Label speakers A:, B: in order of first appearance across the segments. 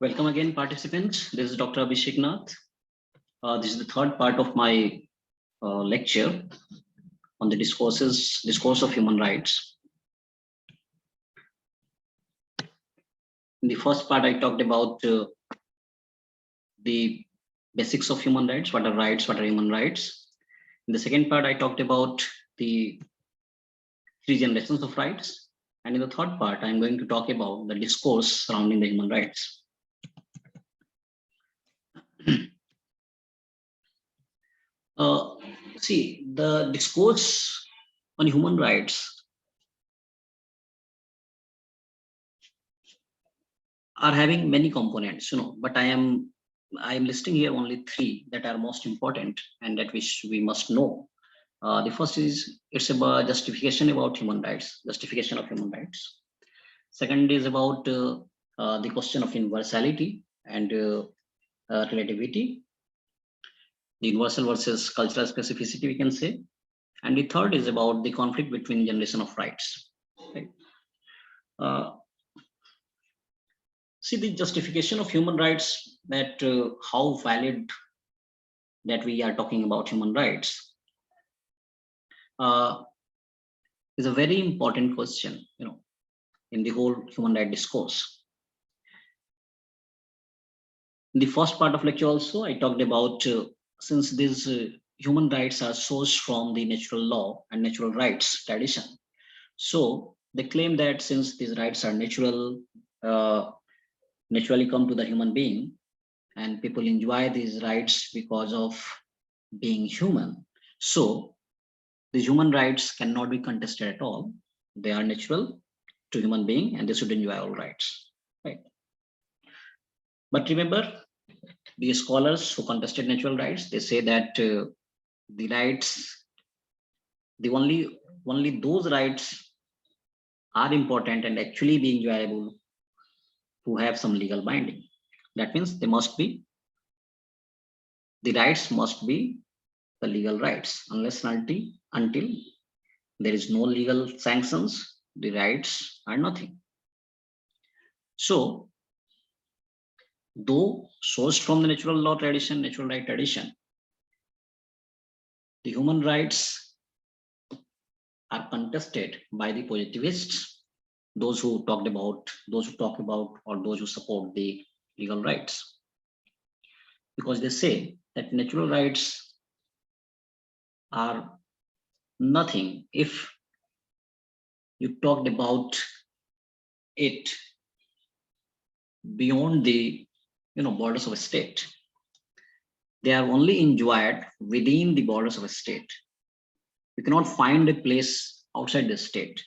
A: Welcome again, participants. This is Dr. Abhishek Nath. This is the third part of my lecture on the discourse of human rights. In the first part, I talked about the basics of human rights, what are rights, what are human rights. In the second part, I talked about the three generations of rights. And in the third part, I'm going to talk about the discourse surrounding the human rights. See, the discourse on human rights are having many components, but I am listing here only three that are most important and that we must know. The first is it's about justification about human rights, justification of human rights. Second is about the question of universality and relativity, the universal versus cultural specificity, we can say. And the third is about the conflict between generation of rights. Right? See, the justification of human rights, that how valid that we are talking about human rights is a very important question, in the whole human rights discourse. In the first part of lecture also, I talked about since these human rights are sourced from the natural law and natural rights tradition. So they claim that since these rights are natural, naturally come to the human being, and people enjoy these rights because of being human. So the human rights cannot be contested at all. They are natural to human being and they should enjoy all rights. Right. But remember, the scholars who contested natural rights, they say that the rights, the only those rights are important and actually be enjoyable who have some legal binding. That means they must be, the rights must be the legal rights. Unless until there is no legal sanctions, the rights are nothing. So, though sourced from the natural law tradition, natural right tradition, the human rights are contested by the positivists, those who talk about, or those who support the legal rights. Because they say that natural rights are nothing if you talked about it beyond the borders of a state. They are only enjoyed within the borders of a state. You cannot find a place outside the state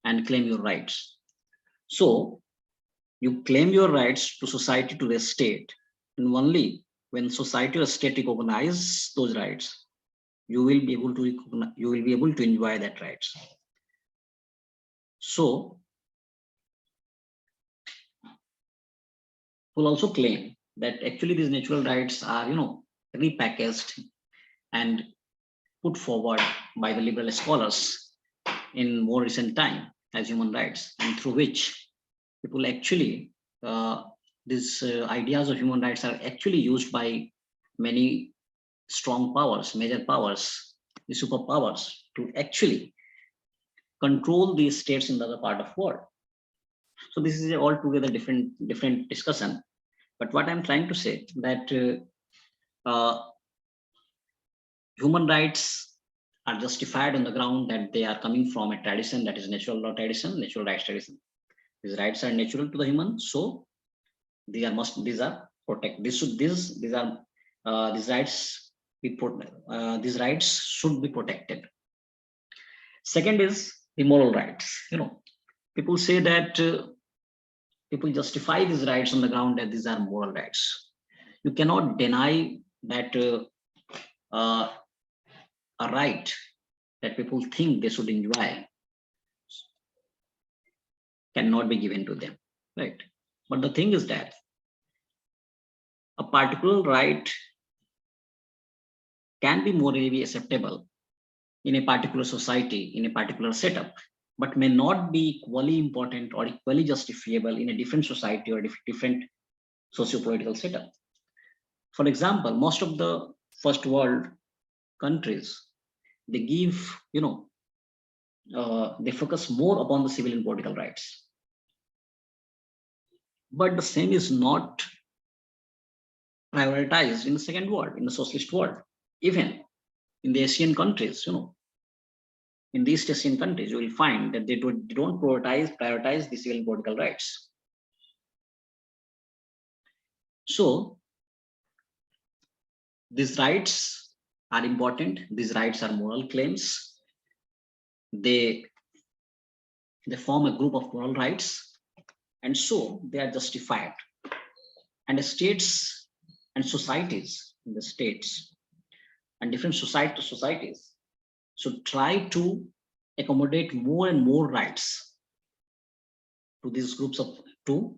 A: and claim your rights. So you claim your rights to society, to the state, and only when society or state recognize those rights, you will be able to enjoy that rights. So will also claim that actually these natural rights are repackaged and put forward by the liberal scholars in more recent time as human rights, and through which people actually these ideas of human rights are actually used by many strong powers, major powers, the superpowers, to actually control these states in the other part of world. So this is altogether different discussion. But what I'm trying to say that human rights are justified on the ground that they are coming from a tradition that is natural law tradition, natural rights tradition. These rights are natural to the human, so these are protect. These rights these rights should be protected. Second is the moral rights. People say that people justify these rights on the ground that these are moral rights. You cannot deny that a right that people think they should enjoy cannot be given to them, right? But the thing is that a particular right can be morally acceptable in a particular society, in a particular setup, but may not be equally important or equally justifiable in a different society or different socio-political setup. For example, most of the first world countries, they give, they focus more upon the civil and political rights. But the same is not prioritized in the second world, in the socialist world. Even in the Asian countries, in the East Asian countries, you will find that they don't prioritize the civil and political rights. So these rights are important. These rights are moral claims. They form a group of moral rights, and so they are justified. And the states and societies in the states and different societies should try to accommodate more and more rights to these groups of to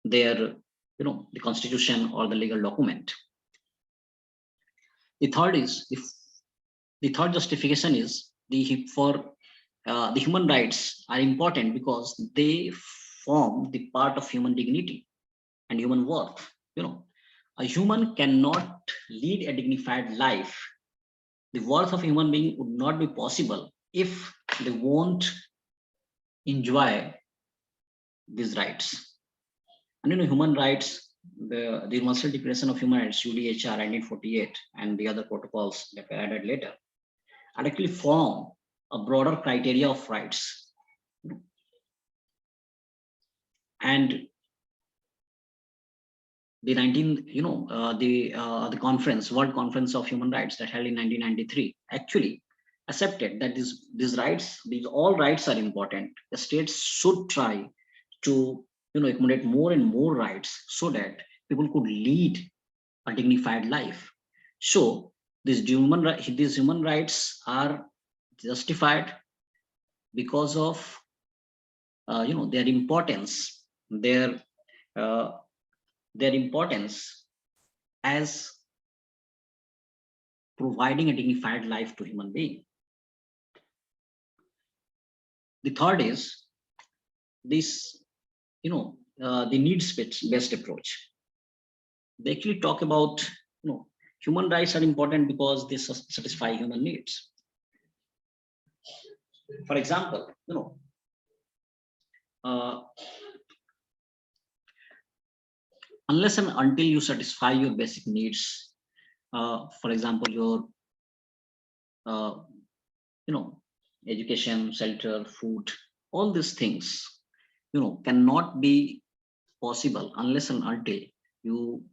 A: their the constitution or the legal document. The third is the third justification is the human rights are important because they form the part of human dignity and human worth. A human cannot lead a dignified life. The worth of a human being would not be possible if they won't enjoy these rights. And human rights, the Universal Declaration of Human Rights, UDHR 1948, and the other protocols that were added later, are actually form a broader criteria of rights. And the the conference, World Conference of Human Rights that held in 1993, actually accepted that these all rights are important. The states should try to accommodate more and more rights so that people could lead a dignified life. So these human rights are justified because of their importance, their importance as providing a dignified life to human being. The third is this, the needs-based approach. They actually talk about, human rights are important because they satisfy human needs. For example, unless and until you satisfy your basic needs, for example, your education, shelter, food, all these things cannot be possible unless and until you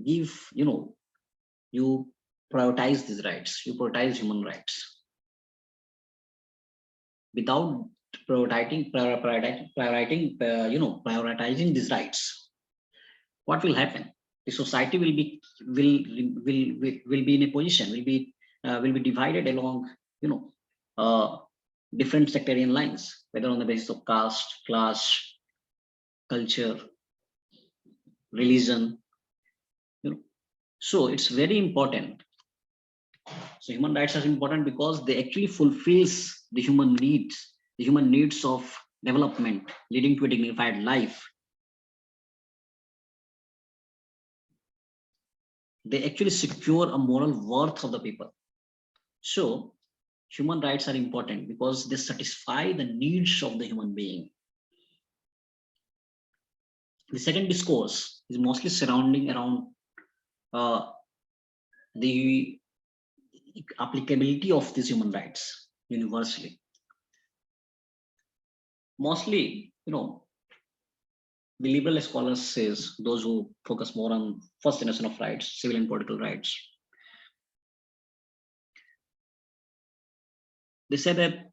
A: give you prioritize these rights, you prioritize human rights. Without prioritizing these rights, what will happen? The society will be in a position, will be divided along different sectarian lines, whether on the basis of caste, class, culture, religion. So it's very important. So human rights are important because they actually fulfills the human needs of development, leading to a dignified life. They actually secure a moral worth of the people. So human rights are important because they satisfy the needs of the human being. The second discourse is mostly surrounding around the applicability of these human rights universally. Mostly, the liberal scholars says, those who focus more on first generation of rights, civil and political rights, they say that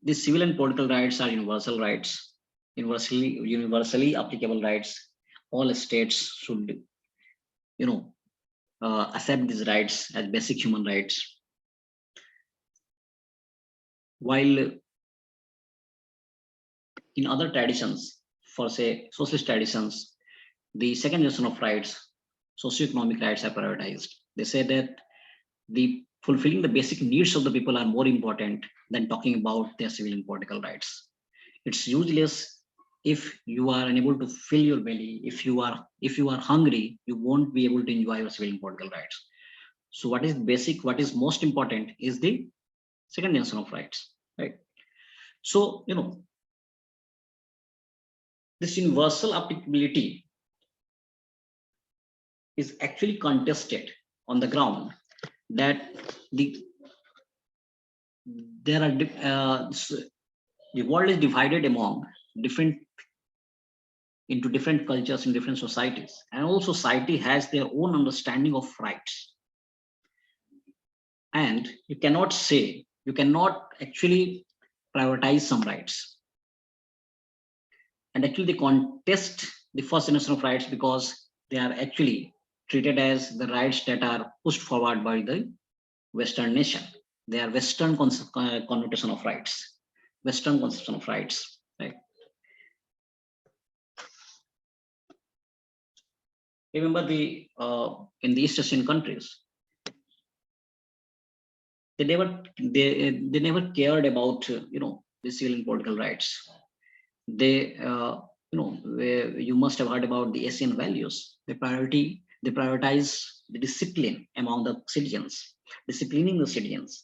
A: the civil and political rights are universal rights, universally applicable rights. All states should, accept these rights as basic human rights. While in other traditions, for say socialist traditions, the second generation of rights, socioeconomic rights, are prioritized. They say that the fulfilling the basic needs of the people are more important than talking about their civil and political rights. It's useless if you are unable to fill your belly, if you are hungry, you won't be able to enjoy your civil and political rights. So what is basic, what is most important is the second dimension of rights, right? So this universal applicability is actually contested on the ground, that the there are the world is divided among different into different cultures in different societies, and all society has their own understanding of rights. And you cannot actually prioritize some rights, and actually they contest the first dimension of rights because they are actually treated as the rights that are pushed forward by the Western nation. They are Western connotation of rights, Western conception of rights, right? Remember the in the East Asian countries, they never cared about the civil and political rights. They you must have heard about the Asian values. They prioritize the discipline among the citizens, disciplining the citizens,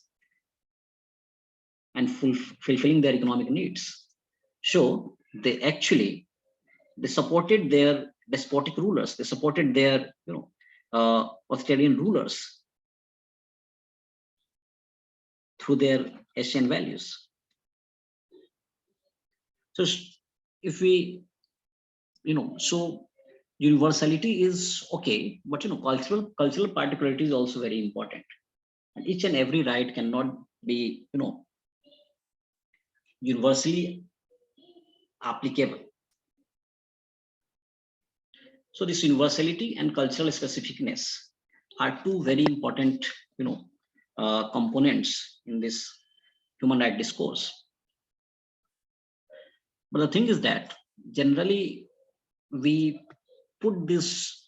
A: and fulfilling their economic needs. So they supported their despotic rulers. They supported their authoritarian rulers through their Asian values. So if we so universality is okay, but cultural particularity is also very important, and each and every right cannot be universally applicable. So this universality and cultural specificness are two very important components in this human right discourse. But the thing is that generally we put these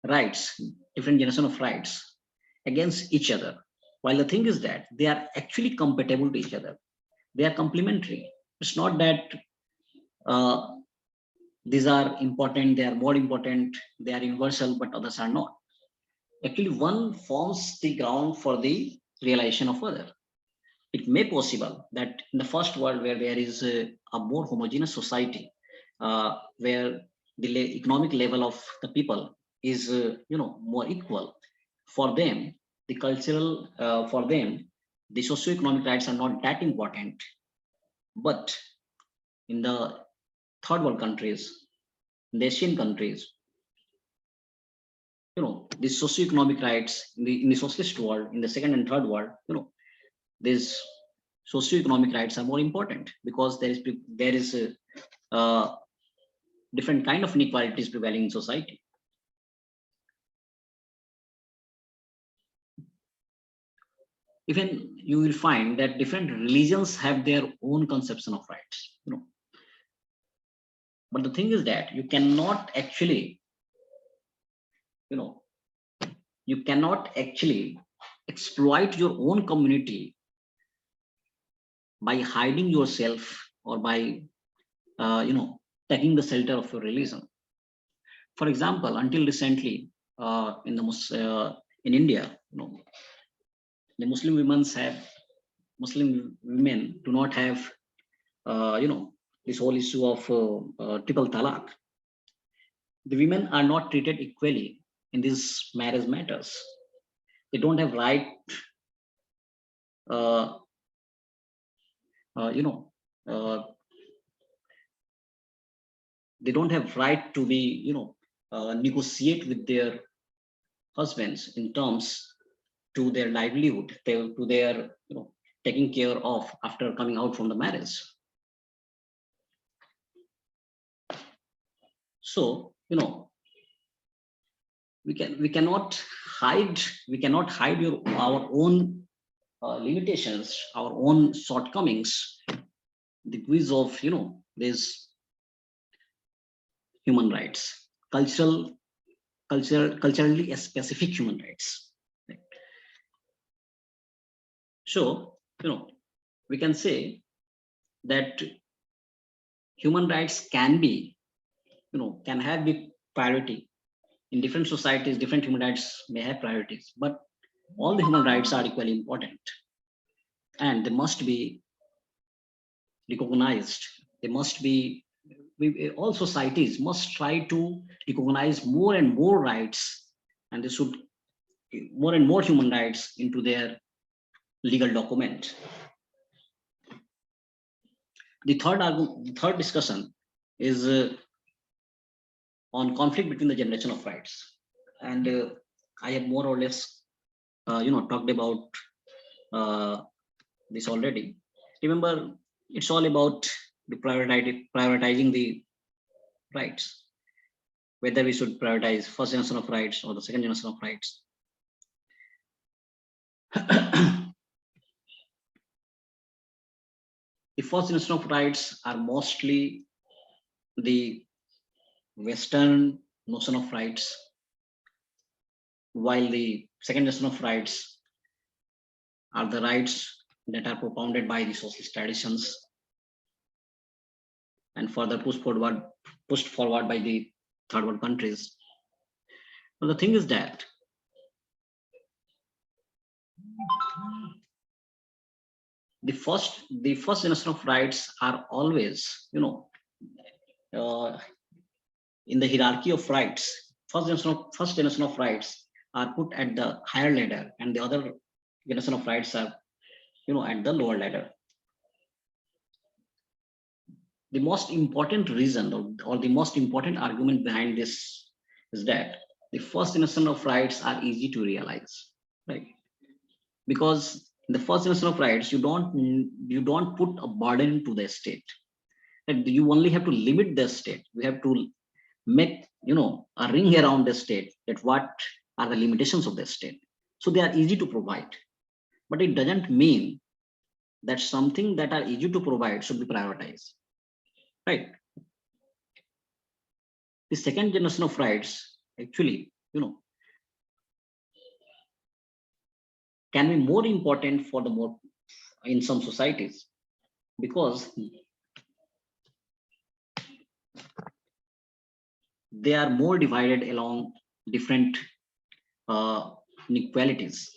A: rights, different generation of rights, against each other, while the thing is that they are actually compatible to each other. They are complementary. It's not that uh, these are important, they are more important, they are universal, but others are not. Actually, one forms the ground for the realization of other. It may possible that in the first world, where there is a more homogeneous society, where the economic level of the people is more equal, for them the cultural for them the socio-economic rights are not that important. But in the third world countries, in the Asian countries, the socio-economic rights in the socialist world, in the second and third world, these socio-economic rights are more important, because there is a different kind of inequalities prevailing in society. Even you will find that different religions have their own conception of rights, but the thing is that you know you cannot actually exploit your own community by hiding yourself, or by taking the shelter of your religion. For example, until recently, in India, the Muslim women do not have this whole issue of triple talaq. The women are not treated equally in these marriage matters. They don't have right, uh, uh, you know, uh, they don't have right to be, negotiate with their husbands in terms to their livelihood, to their, taking care of after coming out from the marriage. So, we cannot hide our own limitations, our own shortcomings, the quiz of these human rights, culturally specific human rights. Right? So we can say that human rights can be, can have big priority. In different societies, different human rights may have priorities, but all the human rights are equally important, and they must be recognized. They must be, all societies must try to recognize more and more rights, and they should more and more human rights into their legal document. The third discussion is on conflict between the generation of rights, and I have more or less, talked about uh, this already. Remember, it's all about the prioritizing the rights, whether we should prioritize first generation of rights or the second generation of rights. The first generation of rights are mostly the Western notion of rights, while the second generation of rights are the rights that are propounded by the socialist traditions and further pushed forward by the third world countries. But the thing is that the first generation of rights are always, uh, in the hierarchy of rights. First generation of rights are put at the higher ladder, and the other generation of rights are, at the lower ladder. The most important reason, or the most important argument behind this is that the first generation of rights are easy to realize, right? Because in the first generation of rights, you don't put a burden to the state, and you only have to limit the state. You have to make, a ring around the state, that what are the limitations of the state. So they are easy to provide, but it doesn't mean that something that are easy to provide should be prioritized, right? The second generation of rights actually, can be more important for the more in some societies, because they are more divided along different inequalities.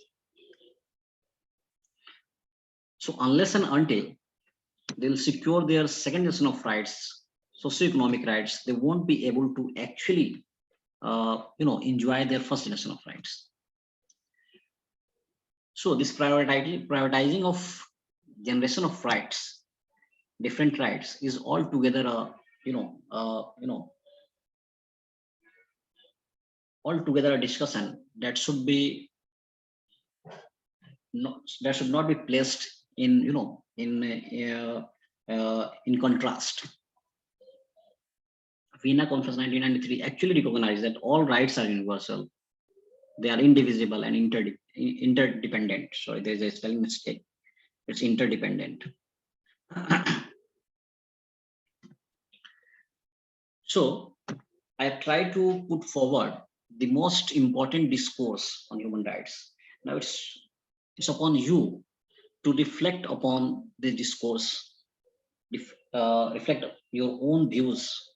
A: So unless and until they'll secure their second generation of rights, socioeconomic rights, they won't be able to actually, enjoy their first generation of rights. So this prioritizing of generation of rights, different rights, is altogether a, altogether a discussion that should be that should not be placed in, in contrast. Vienna Conference 1993 actually recognized that all rights are universal, they are indivisible and interdependent. Sorry, there's a spelling mistake. It's interdependent. So I try to put forward the most important discourse on human rights. Now it's upon you to reflect upon the discourse, reflect your own views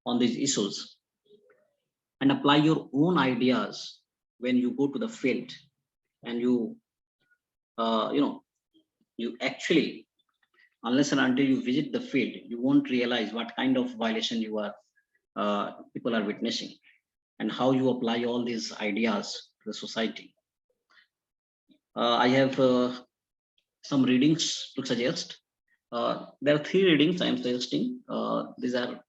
A: on these issues, and apply your own ideas when you go to the field, and uh, you know you actually, unless and until you visit the field, you won't realize what kind of violation people are witnessing, and how you apply all these ideas to the society. I have some readings to suggest. There are three readings I am suggesting. These are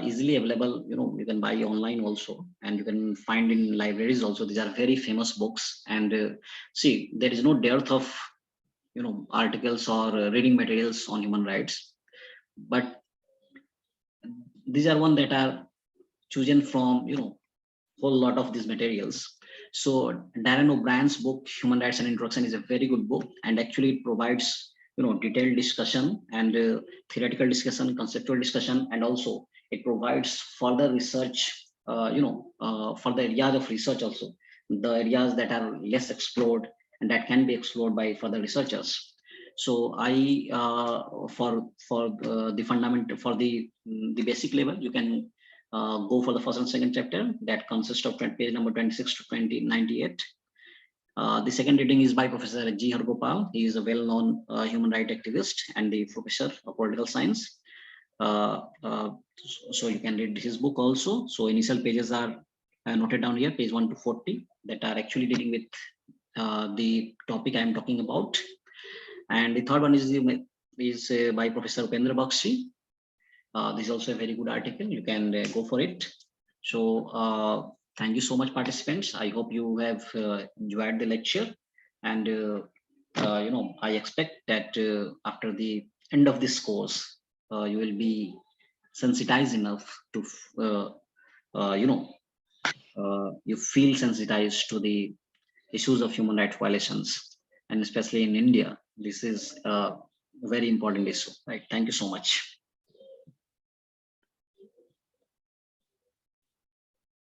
A: easily available. You can buy online also, and you can find in libraries also. These are very famous books, and see, there is no dearth of, articles or reading materials on human rights, but these are one that are chosen from, whole lot of these materials. So Darren O'Brien's book Human Rights and Introduction is a very good book, and actually it provides, detailed discussion and theoretical discussion, conceptual discussion, and also it provides further research, for the areas of research also, the areas that are less explored and that can be explored by further researchers. So I for the fundamental, for the basic level, you can go for the first and second chapter that consists of page number 26 to 2098. The second reading is by Professor G. Hargopal. He is a well-known human rights activist and the professor of political science. Uh, uh, so you can read his book also. So initial pages are noted down here, page 1 to 40, that are actually dealing with the topic I am talking about. And the third one is by Professor Upendra Bakshi. This is also a very good article. You can go for it. So thank you so much, participants. I hope you have enjoyed the lecture. And I expect that after the end of this course, you will be sensitized enough to, you feel sensitized to the issues of human rights violations, and especially in India. This is a very important issue, right? Thank you so much.